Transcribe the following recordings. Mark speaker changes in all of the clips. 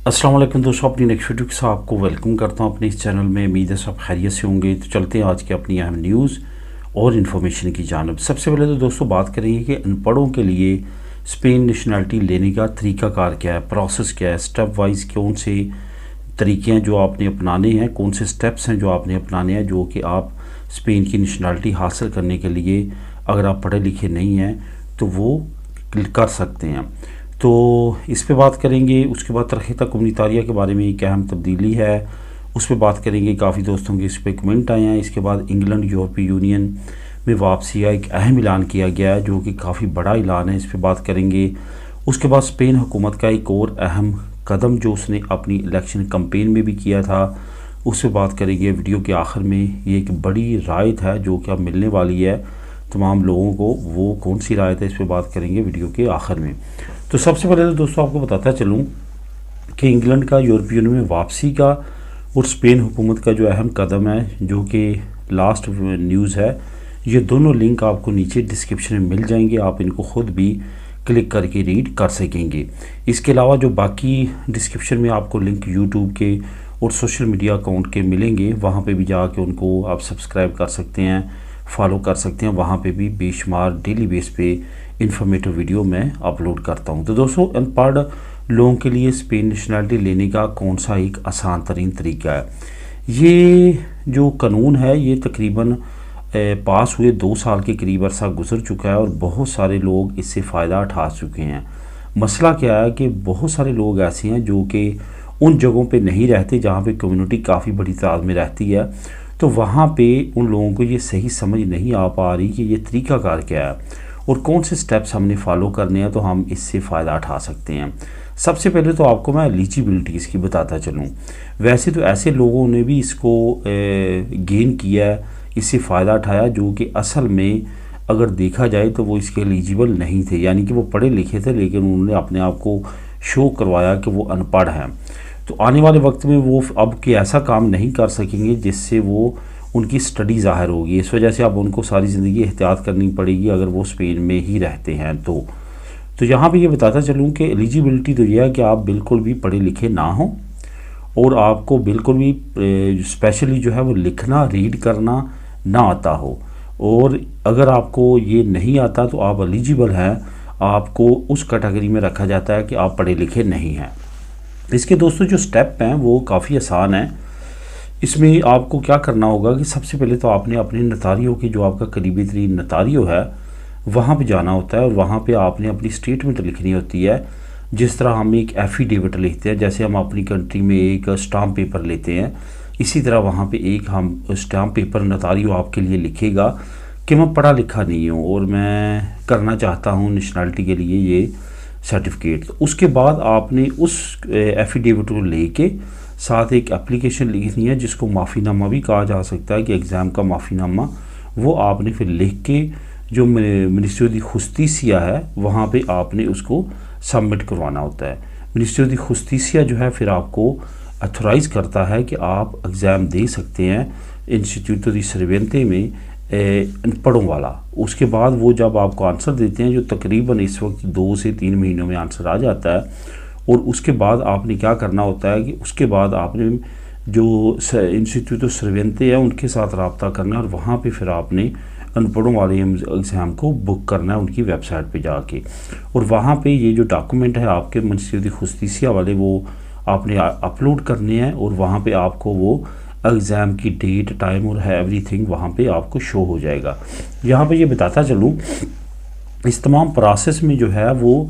Speaker 1: अस्सलाम वालेकुम दोस्तों, अपनी नेक्स्ट वीडियो के साथ आपको वेलकम करता हूं अपने इस चैनल में। उम्मीद है सब खैरियत से होंगे। तो चलते हैं आज की अपनी अहम न्यूज़ और इन्फॉर्मेशन की जानब। सबसे पहले तो दोस्तों बात करेंगे कि अनपढ़ों के लिए स्पेन नेशनलिटी लेने का तरीक़ाकार क्या है, प्रोसेस क्या है, स्टेप वाइज कौन से तरीके हैं जो आपने अपनाने हैं, कौन से स्टेप्स हैं जो आपने अपनाने हैं, जो कि आप स्पेन की नेशनलिटी हासिल करने के लिए अगर आप पढ़े लिखे नहीं हैं तो वो कर सकते हैं। तो इस पे बात करेंगे। उसके बाद तरक़ीता कम्युनितारिया के बारे में एक अहम तब्दीली है, उस पर बात करेंगे। काफ़ी दोस्तों के इस पर कमेंट आए हैं। इसके बाद इंग्लैंड यूरोपीय यूनियन में वापसी का एक अहम ऐलान किया गया है जो कि काफ़ी बड़ा ऐलान है, इस पर बात करेंगे। उसके बाद स्पेन हुकूमत का एक और अहम कदम जो उसने अपनी इलेक्शन कैंपेन में भी किया था, उस पर बात करेंगे। वीडियो के आखिर में ये एक बड़ी रायत है जो कि अब मिलने वाली है तमाम लोगों को, वो कौन सी रायत है इस पर बात करेंगे वीडियो के आखिर में। तो सबसे पहले तो दोस्तों आपको बताता चलूँ कि इंग्लैंड का यूरोपीय यूनियन में वापसी का और स्पेन हुकूमत का जो अहम कदम है जो कि लास्ट न्यूज़ है, ये दोनों लिंक आपको नीचे डिस्क्रिप्शन में मिल जाएंगे। आप इनको ख़ुद भी क्लिक करके रीड कर सकेंगे। इसके अलावा जो बाकी डिस्क्रिप्शन में आपको लिंक यूट्यूब के और सोशल मीडिया अकाउंट के मिलेंगे, वहाँ पे भी जाके उनको आप सब्सक्राइब कर सकते हैं, फॉलो कर सकते हैं। वहाँ पे भी बेशुमार डेली बेस पे इन्फॉर्मेटिव वीडियो मैं अपलोड करता हूँ। तो दोस्तों अनपढ़ लोगों के लिए स्पेन नेशनलिटी लेने का कौन सा एक आसान तरीन तरीका है। ये जो कानून है ये तकरीबन पास हुए 2 साल के करीब अरसा गुजर चुका है और बहुत सारे लोग इससे फ़ायदा उठा चुके हैं। मसला क्या है कि बहुत सारे लोग ऐसे हैं जो कि उन जगहों पे नहीं रहते जहाँ पे कम्युनिटी काफ़ी बड़ी तादाद में रहती है, तो वहाँ पे उन लोगों को ये सही समझ नहीं आ पा रही कि ये तरीक़ाकार क्या है और कौन से स्टेप्स हमने फॉलो करने हैं तो हम इससे फ़ायदा उठा सकते हैं। सबसे पहले तो आपको मैं एलिजिबिलिटी इसकी बताता चलूँ। वैसे तो ऐसे लोगों ने भी इसको गेन किया है, इससे फ़ायदा उठाया जो कि असल में अगर देखा जाए तो वो इसके एलिजिबल नहीं थे, यानी कि वो पढ़े लिखे थे लेकिन उन्होंने अपने आप को शो करवाया कि वो अनपढ़ हैं। तो आने वाले वक्त में वो अब के ऐसा काम नहीं कर सकेंगे जिससे वो उनकी स्टडी ज़ाहिर होगी। इस वजह से अब उनको सारी ज़िंदगी एहतियात करनी पड़ेगी अगर वो स्पेन में ही रहते हैं तो यहाँ पे ये बताता चलूँ कि एलिजिबिलिटी तो यह है कि आप बिल्कुल भी पढ़े लिखे ना हों और आपको बिल्कुल भी स्पेशली जो है वो लिखना रीड करना ना आता हो, और अगर आपको ये नहीं आता तो आप एलिजिबल हैं, आपको उस कैटेगरी में रखा जाता है कि आप पढ़े लिखे नहीं हैं। इसके दोस्तों जो स्टेप हैं वो काफ़ी आसान है। इसमें आपको क्या करना होगा कि सबसे पहले तो आपने अपने नतारियों की, जो आपका करीबी तरीन नतारियो है, वहाँ पे जाना होता है और वहाँ पे आपने अपनी स्टेटमेंट लिखनी होती है। जिस तरह हम एक एफिडेविट लिखते हैं, जैसे हम अपनी कंट्री में एक स्टाम्प पेपर लेते हैं, इसी तरह वहाँ पे एक हम स्टाम्प पेपर नतारियो आपके लिए लिखेगा कि मैं पढ़ा लिखा नहीं हूँ और मैं करना चाहता हूँ नेशनलिटी के लिए ये सर्टिफिकेट। तो उसके बाद आपने उस एफिडेविट को लेके साथ एक एप्लीकेशन लिखनी है जिसको माफ़ीनामा भी कहा जा सकता है कि एग्ज़ाम का माफ़ीनामा, वो आपने फिर लिख के जो मिनिस्ट्री दी जुस्टिसिया है वहाँ पे आपने उसको सबमिट करवाना होता है। मिनिस्ट्री दी जुस्टिसिया जो है फिर आपको अथोराइज़ करता है कि आप एग्ज़ाम दे सकते हैं इंस्टीट्यूटो दी सर्वेंटे में अनपढ़ों वाला। उसके बाद वो जब आपको आंसर देते हैं, जो तकरीबन इस वक्त 2 से 3 महीनों में आंसर आ जाता है, और उसके बाद आपने क्या करना होता है कि उसके बाद आपने जो इंस्टीट्यूटो सर्वेंटे हैं उनके साथ रब्ता करना है और वहाँ पे फिर आपने अनपढ़ों वाले एग्ज़ाम को बुक करना है उनकी वेबसाइट पे जाके, और वहाँ पे ये जो डॉक्यूमेंट है आपके मिनिस्ट्री दी जुस्टिसिया वाले वो आपने अपलोड करने हैं और वहाँ पे आपको वो एग्ज़ाम की डेट, टाइम और एवरीथिंग वहाँ पे आपको शो हो जाएगा। यहाँ पे ये बताता चलूँ इस तमाम प्रोसेस में जो है वो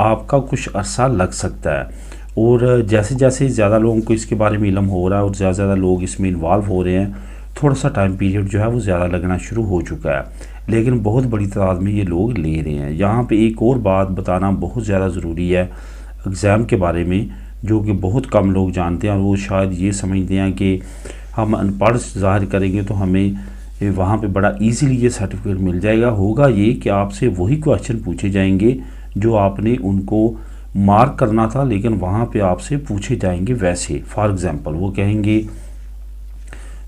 Speaker 1: आपका कुछ अरसा लग सकता है, और जैसे जैसे ज़्यादा लोगों को इसके बारे में इल्म हो रहा है और ज़्यादा लोग इसमें इन्वॉल्व हो रहे हैं, थोड़ा सा टाइम पीरियड जो है वो ज़्यादा लगना शुरू हो चुका है, लेकिन बहुत बड़ी तादाद में ये लोग ले रहे हैं। यहाँ पे एक और बात बताना बहुत ज़्यादा ज़रूरी है एग्ज़ाम के बारे में, जो कि बहुत कम लोग जानते हैं, और वो शायद ये समझते हैं कि हम अनपढ़ ज़ाहिर करेंगे तो हमें वहाँ पे बड़ा इजीली ये सर्टिफिकेट मिल जाएगा। होगा ये कि आपसे वही क्वेश्चन पूछे जाएंगे जो आपने उनको मार्क करना था, लेकिन वहाँ पे आपसे पूछे जाएंगे वैसे। फॉर एग्ज़ाम्पल वो कहेंगे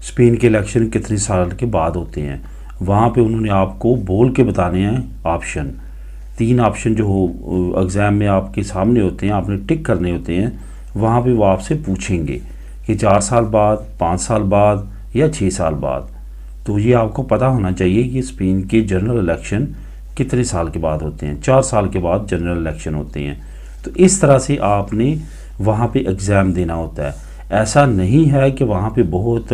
Speaker 1: स्पेन के इलेक्शन कितने साल के बाद होते हैं, वहाँ पे उन्होंने आपको बोल के बताने हैं ऑप्शन, 3 ऑप्शन जो एग्ज़ाम में आपके सामने होते हैं, आपने टिक करने होते हैं वहाँ पे वो आपसे पूछेंगे कि 4 साल बाद, 5 साल बाद या 6 साल बाद। तो ये आपको पता होना चाहिए कि स्पेन के जनरल इलेक्शन कितने साल के बाद होते हैं। 4 साल के बाद जनरल इलेक्शन होते हैं। तो इस तरह से आपने वहाँ पे एग्ज़ाम देना होता है। ऐसा नहीं है कि वहाँ पे बहुत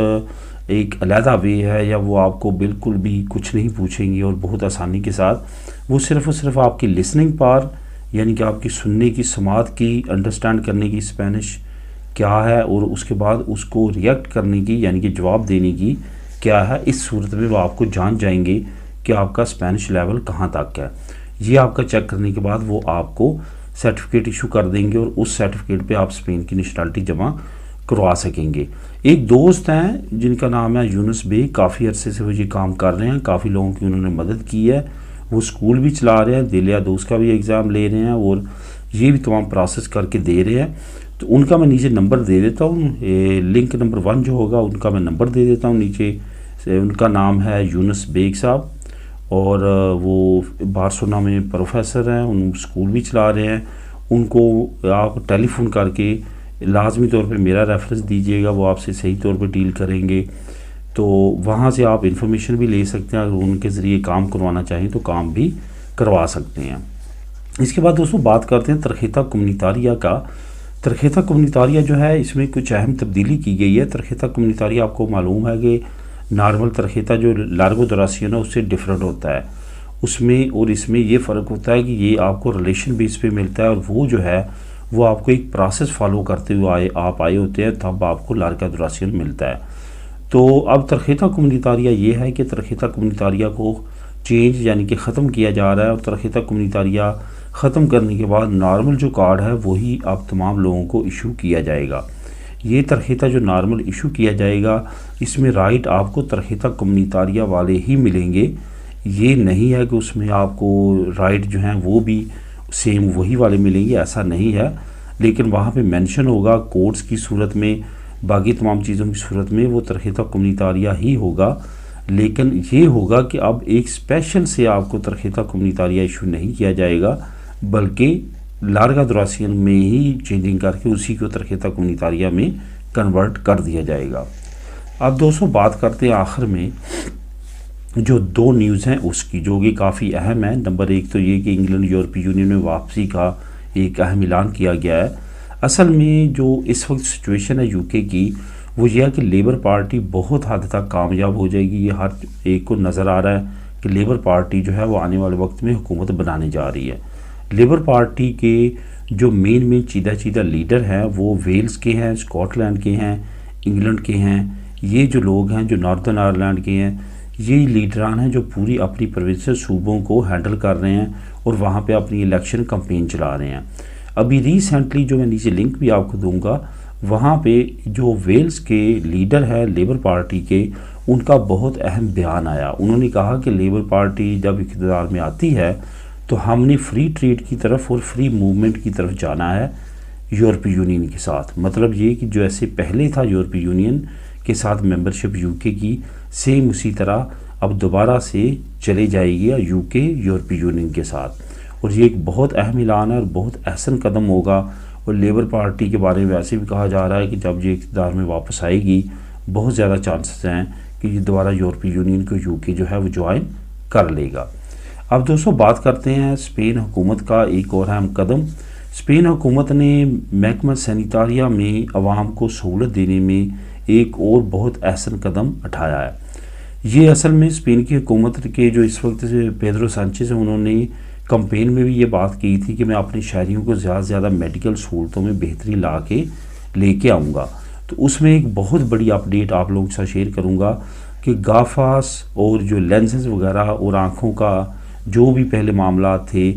Speaker 1: एक अलहदा वे है या वो आपको बिल्कुल भी कुछ नहीं पूछेंगे और बहुत आसानी के साथ वो सिर्फ़ और सिर्फ आपकी लिसनिंग पार, यानी कि आपकी सुनने की, समात की, अंडरस्टैंड करने की स्पेनिश क्या है और उसके बाद उसको रिएक्ट करने की, यानी कि जवाब देने की क्या है, इस सूरत में वो आपको जान जाएंगे कि आपका स्पेनिश लेवल कहाँ तक है। ये आपका चेक करने के बाद वो आपको सर्टिफिकेट इशू कर देंगे और उस सर्टिफिकेट पे आप स्पेन की नेशनलिटी जमा करवा सकेंगे। एक दोस्त हैं जिनका नाम है यूनुस बेग, काफ़ी अरसे से वो ये काम कर रहे हैं, काफ़ी लोगों की उन्होंने मदद की है। वो स्कूल भी चला रहे हैं, दिलिया दोस्त का भी एग्ज़ाम ले रहे हैं और ये भी तमाम प्रोसेस करके दे रहे हैं। तो उनका मैं नीचे नंबर दे देता हूँ, लिंक नंबर 1 जो होगा उनका मैं नंबर दे देता हूँ नीचे से। उनका नाम है यूनुस बेग साहब और वो बार्सिलोना में प्रोफेसर हैं, उन स्कूल भी चला रहे हैं। उनको आप टेलीफोन करके लाजमी तौर पे मेरा रेफरेंस दीजिएगा, वो आपसे सही तौर पे डील करेंगे। तो वहाँ से आप इंफॉर्मेशन भी ले सकते हैं, अगर उनके ज़रिए काम करवाना चाहें तो काम भी करवा सकते हैं। इसके बाद दोस्तों बात करते हैं तरखेता कम्युनितारिया का। तरखेता कम्युनितारिया जो है इसमें कुछ अहम तब्दीली की गई है। तरखेता कम्युनितारिया आपको मालूम है कि नॉर्मल तरखेता जो लार्गो दुरासियन है उससे डिफरेंट होता है। उसमें और इसमें ये फ़र्क होता है कि ये आपको रिलेशन बेस पे मिलता है और वो जो है वो आपको एक प्रोसेस फॉलो करते हुए आप आए होते हैं, तब आपको लार्गा दुरासियन मिलता है। तो अब तरखेता कम्युनितारिया ये है कि तरखेता कम्युनितारिया को चेंज यानी कि ख़त्म किया जा रहा है और तरखेता कम्युनितारिया ख़त्म करने के बाद नॉर्मल जो कार्ड है वही अब तमाम लोगों को इशू किया जाएगा। ये तरखेता जो नॉर्मल इशू किया जाएगा इसमें राइट आपको तरखेता कम्युनितारिया वाले ही मिलेंगे। ये नहीं है कि उसमें आपको राइट जो हैं वो भी सेम वही वाले मिलेंगे, ऐसा नहीं है। लेकिन वहाँ पे मेंशन होगा कोड्स की सूरत में, बाकी तमाम चीज़ों की सूरत में वो तरखेता कम्युनितारिया ही होगा। लेकिन ये होगा कि अब एक स्पेशल से आपको तरखेता कम्युनितारिया इशू नहीं किया जाएगा, बल्कि लार्गा दुरासियन में ही चेंजिंग करके उसी को तरखेता कम्युनितारिया में कन्वर्ट कर दिया जाएगा। अब दोस्तों बात करते हैं आखिर में जो 2 न्यूज़ हैं उसकी, जो कि काफ़ी अहम है। नंबर 1 तो ये कि इंग्लैंड यूरोपीय यूनियन में वापसी का एक अहम ऐलान किया गया है। असल में जो इस वक्त सिचुएशन है यूके की वो ये है कि लेबर पार्टी बहुत हद तक कामयाब हो जाएगी। ये हर एक को नज़र आ रहा है कि लेबर पार्टी जो है वो आने वाले वक्त में हुकूमत बनाने जा रही है। लेबर पार्टी के जो मेन चीदा लीडर हैं वो वेल्स के हैं, स्कॉटलैंड के हैं, इंग्लैंड के हैं। ये जो लोग हैं जो नॉर्दर्न आयरलैंड के हैं, ये लीडरान हैं जो पूरी अपनी प्रोविंशियल सूबों को हैंडल कर रहे हैं और वहाँ पे अपनी इलेक्शन कैंपेन चला रहे हैं। अभी रिसेंटली जो मैं नीचे लिंक भी आपको दूंगा, वहाँ पे जो वेल्स के लीडर हैं लेबर पार्टी के, उनका बहुत अहम बयान आया। उन्होंने कहा कि लेबर पार्टी जब इक़्तिदार में आती है तो हमने फ्री ट्रेड की तरफ और फ्री मूवमेंट की तरफ जाना है यूरोपीय यूनियन के साथ। मतलब ये कि जो ऐसे पहले था यूरोपीय यूनियन के साथ मेंबरशिप यूके की, सेम उसी तरह अब दोबारा से चले जाएगी यूके यूरोपीय यूनियन के साथ। और ये एक बहुत अहम ऐलान है और बहुत अहसन कदम होगा। और लेबर पार्टी के बारे में वैसे भी कहा जा रहा है कि जब ये इक़्तिदार में वापस आएगी बहुत ज़्यादा चांसेस हैं कि ये दोबारा यूरोपीय यूनियन को यूके जो है वो ज्वाइन कर लेगा। अब दोस्तों बात करते हैं स्पेन हुकूमत का एक और अहम कदम। स्पेन हुकूमत ने महकमा सैनिटारिया में आवाम को सहूलत देने में एक और बहुत अहसन कदम उठाया है। ये असल में स्पेन की हुकूमत के जो इस वक्त से पेड्रो सांचेज़ हैं, उन्होंने कैंपेन में भी ये बात की थी कि मैं अपने शहरियों को ज़्यादा से ज़्यादा मेडिकल सहूलतों में बेहतरी ला के लेके आऊँगा। तो उसमें एक बहुत बड़ी अपडेट आप लोगों के साथ शेयर करूँगा कि गाफास और जो लेंसेज वगैरह और आँखों का जो भी पहले मामला थे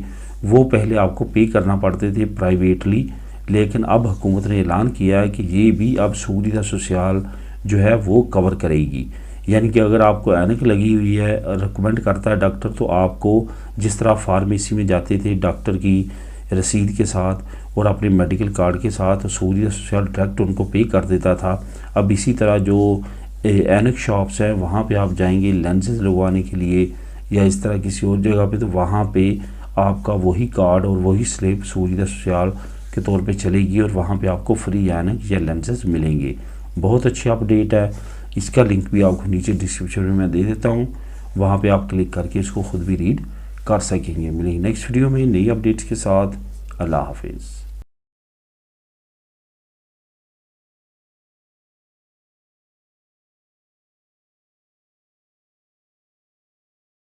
Speaker 1: वो पहले आपको पे करना पड़ते थे प्राइवेटली, लेकिन अब हुकूमत ने ऐलान किया है कि ये भी अब सूरीदा सोशल जो है वो कवर करेगी। यानी कि अगर आपको ऐनक लगी हुई है, रिकमेंड करता है डॉक्टर, तो आपको जिस तरह फार्मेसी में जाते थे डॉक्टर की रसीद के साथ और अपने मेडिकल कार्ड के साथ सूरीदा सोशल डायरेक्ट उनको पे कर देता था, अब इसी तरह जो ऐनक शॉप्स हैं वहाँ पे आप जाएंगे लेंसेज लगवाने के लिए या इस तरह किसी और जगह पे, तो वहाँ पे आपका वही कार्ड और वही स्लिप सूरीदा सोशल के तौर पे चलेगी और वहाँ पे आपको फ्री ऐनक या लेंसेज मिलेंगे। बहुत अच्छी अपडेट है। इसका लिंक भी आपको नीचे डिस्क्रिप्शन में मैं दे देता हूँ, वहाँ पे आप क्लिक करके इसको ख़ुद भी रीड कर सकेंगे। मिलेंगे नेक्स्ट वीडियो में नई अपडेट्स के साथ। अल्लाह हाफिज़।